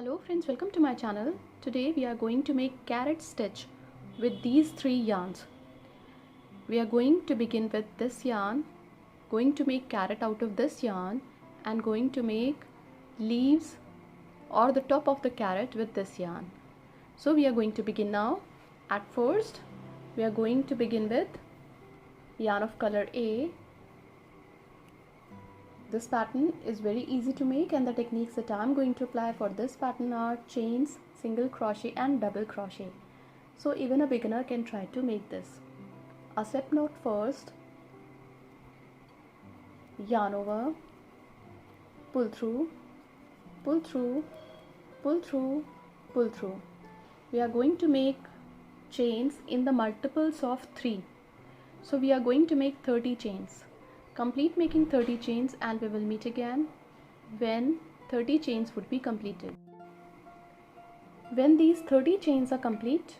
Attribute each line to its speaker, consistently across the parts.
Speaker 1: Hello friends, welcome to my channel. Today we are going to make carrot stitch with these three yarns. We are going to begin with this yarn, going to make carrot out of this yarn, and going to make leaves or the top of the carrot with this yarn. So we are going to begin now. At first we are going to begin with yarn of color A. This pattern is very easy to make, and the techniques that I am going to apply for this pattern are chains, single crochet and double crochet. So even a beginner can try to make this. A slip knot first, yarn over, pull through, pull through, pull through, pull through. We are going to make chains in the multiples of 3. So we are going to make 30 chains. Complete making 30 chains and we will meet again when 30 chains would be completed. When these 30 chains are complete,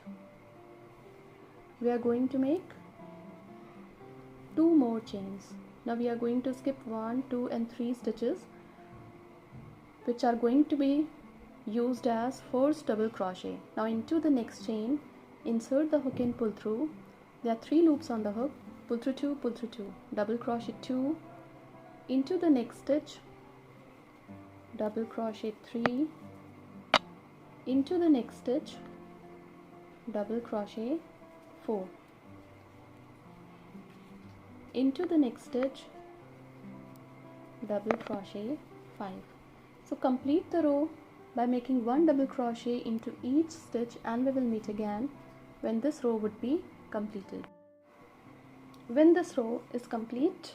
Speaker 1: we are going to make 2 more chains. Now we are going to skip 1, 2 and 3 stitches, which are going to be used as first double crochet. Now into the next chain, insert the hook and pull through. There are 3 loops on the hook. Pull through 2, pull through 2, double crochet 2, into the next stitch, double crochet 3, into the next stitch, double crochet 4, into the next stitch, double crochet 5. So complete the row by making 1 double crochet into each stitch, and we will meet again when this row would be completed. When this row is complete,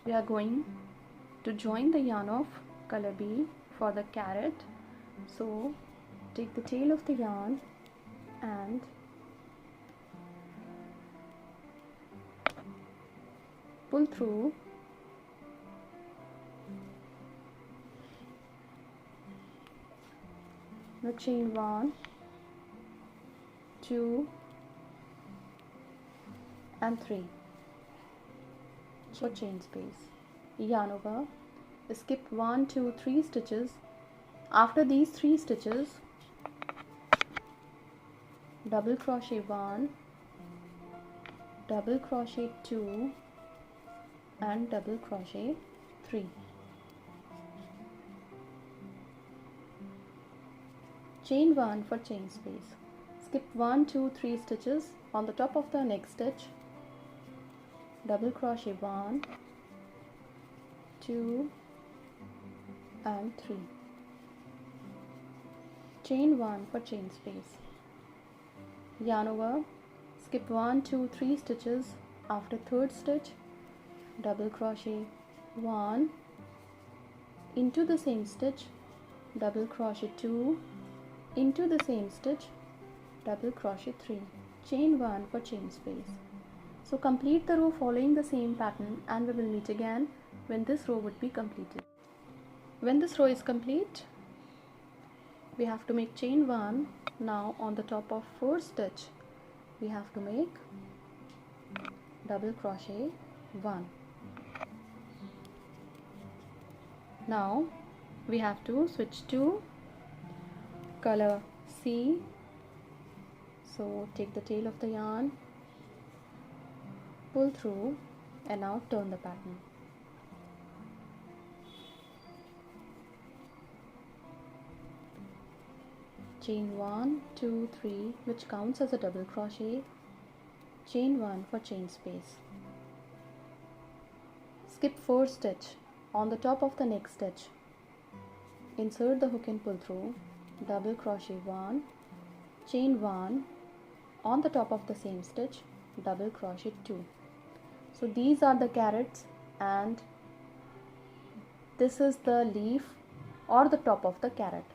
Speaker 1: we are going to join the yarn of color B for the carrot. So take the tail of the yarn and pull through, now chain 1, 2 and 3 for chain space, yarn over, skip 1, 2, 3 stitches. After these 3 stitches, double crochet 1, double crochet 2 and double crochet 3. Chain 1 for chain space, skip 1, 2, 3 stitches. On the top of the next stitch, double crochet 1, 2 and 3. Chain 1 for chain space, yarn over, skip 1, 2, 3 stitches. After third stitch, double crochet 1, into the same stitch, double crochet 2, into the same stitch, double crochet 3. Chain 1 for chain space. So complete the row following the same pattern, and we will meet again when this row would be completed. When this row is complete, we have to make chain 1. Now on the top of first stitch, we have to make double crochet 1. Now we have to switch to color C. So take the tail of the yarn, pull through, and now turn the pattern. Chain 1, 2, 3, which counts as a double crochet, chain 1 for chain space. Skip 4 stitch. On the top of the next stitch, insert the hook and pull through, double crochet 1, chain 1, on the top of the same stitch, double crochet 2. So these are the carrots, and this is the leaf or the top of the carrot.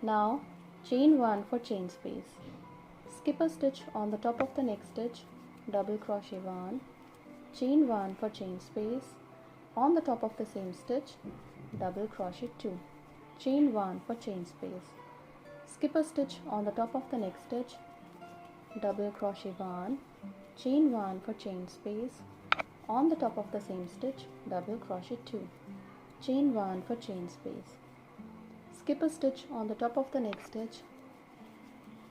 Speaker 1: Now chain 1 for chain space, skip a stitch on the top of the next stitch, double crochet 1, chain 1 for chain space, on the top of the same stitch, double crochet 2, chain 1 for chain space, skip a stitch on the top of the next stitch, double crochet 1, chain 1 for chain space, on the top of the same stitch, double crochet 2, chain 1 for chain space, skip a stitch on the top of the next stitch,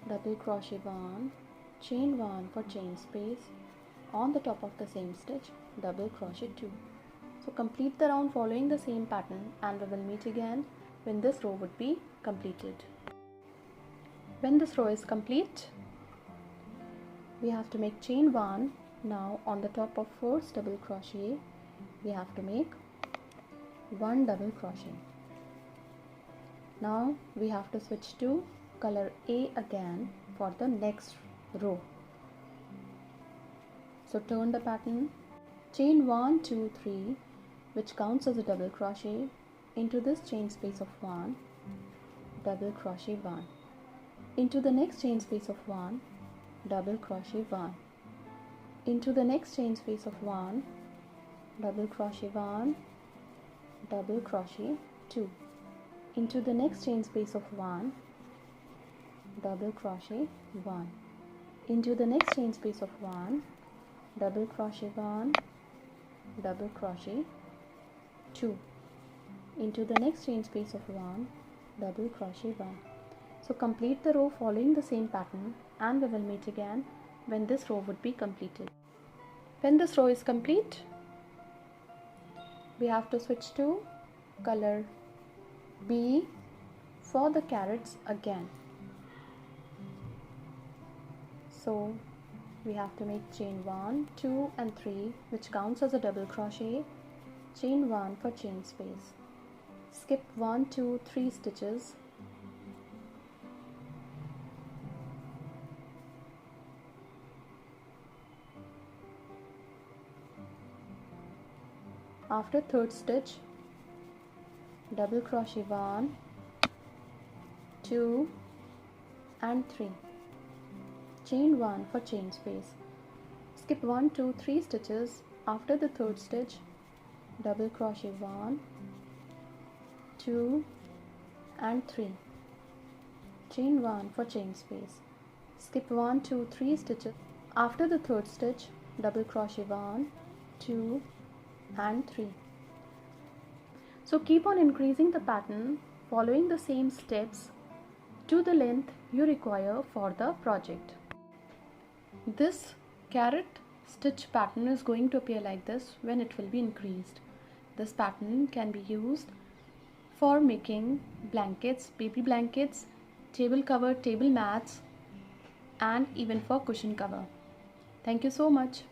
Speaker 1: double crochet 1, chain 1 for chain space, on the top of the same stitch, double crochet 2. So complete the round following the same pattern, and we will meet again when this row would be completed. When this row is complete, we have to make chain 1. Now on the top of first double crochet, we have to make 1 double crochet. Now we have to switch to color A again for the next row. So turn the pattern, chain 1, 2, 3, which counts as a double crochet, into this chain space of 1, double crochet 1, into the next chain space of 1, double crochet 1, into the next chain space of 1, double crochet 1, double crochet 2, into the next chain space of 1, double crochet 1, into the next chain space of 1, double crochet 1, double crochet 2, into the next chain space of 1, double crochet 1. So complete the row following the same pattern, and we will meet again when this row would be completed. When this row is complete, we have to switch to color B for the carrots again. So we have to make chain 1, 2 and 3, which counts as a double crochet, chain 1 for chain space, skip 1, 2, 3 stitches, after third stitch, double crochet 1, 2 and 3, chain 1 for chain space, skip 1, 2, 3 stitches, after the third stitch, double crochet 1, 2 and 3, chain 1 for chain space, skip 1, 2, 3 stitches, after the third stitch, double crochet 1, 2 and 3. So keep on increasing the pattern following the same steps to the length you require for the project. This carrot stitch pattern is going to appear like this when it will be increased. This pattern can be used for making blankets, baby blankets, table cover, table mats, and even for cushion cover. Thank you so much.